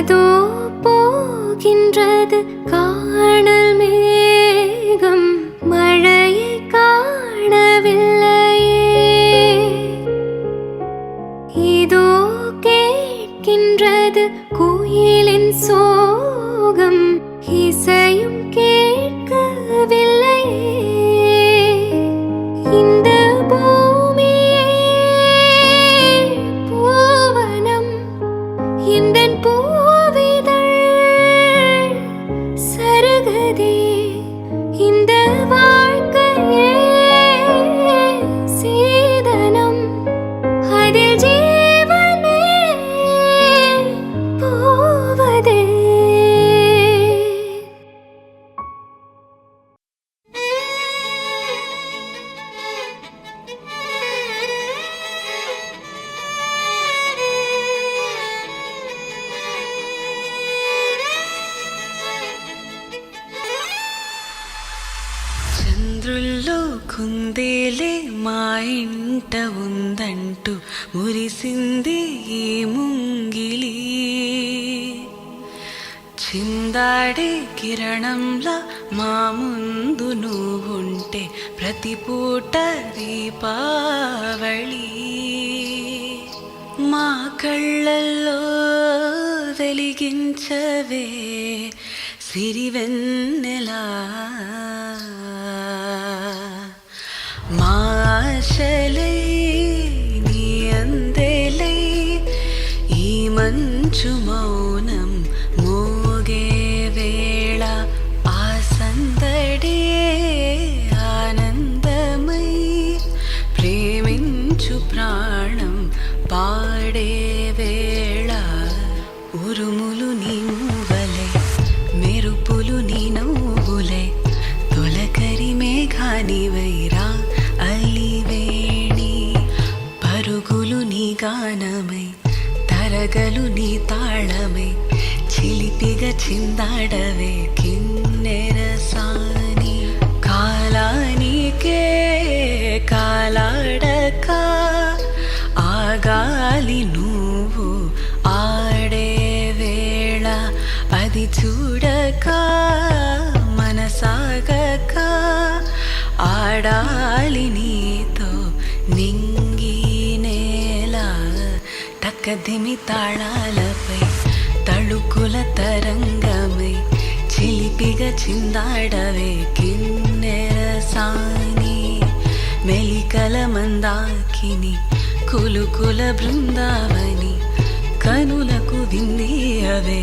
அதோ போகின்றது காணல் மேகம், மழையை காணவில்லையே. இதோ கேட்கின்றது குயிலின் சோகம், இசையும் கேட்கவில்லையே. இந்த பூமியே பூவனம், இந்தன் பூவிதழ் சருகதே. இந்த வாழ்க்கையே சீதனம், அதில் ஜீவனே போவதே. చంద్రుల్లో కుందేలే మా ఇంట ఉందంటూ మురిసింది ఈ ముంగిలి. చిందాడే కిరణంలా మా ముందు నువ్వుంటే ప్రతి పూట దీపావళి. మా కళ్ళల్లో వెలిగించవే సిరివెన్నెలా. మా ఆశలై నీ అందెలై ఈ మంచు మౌనం మోగే వేళ, ఆ సందడే ఆనందమై ప్రేమించు ప్రాణం పాడే వేళ. ఉరుములు నీ మూవలై, మెరుపులు నీ నవ్వులై, తొలకరి మేఘానివైరా అలివేణి. పరుగులు నీ గానమై, తరగలు నీ తాళమై, చిలిపిగా చిందాడవే కిన్నెరసాని. కాలానికే కాలాడక ఆగాలి నువ్వు ఆడే వేళ, అది చూడక మనసాగక ఆడాలి నీతో నింగి నేల. తక్కదిమి తాళాలపై తళుకుల తరంగమై, చిలిపిగా చిందాడవే కిన్నెరసాని. మెలికల మందాకిని, కులుకుల బృందావని, కనులకు విందియవే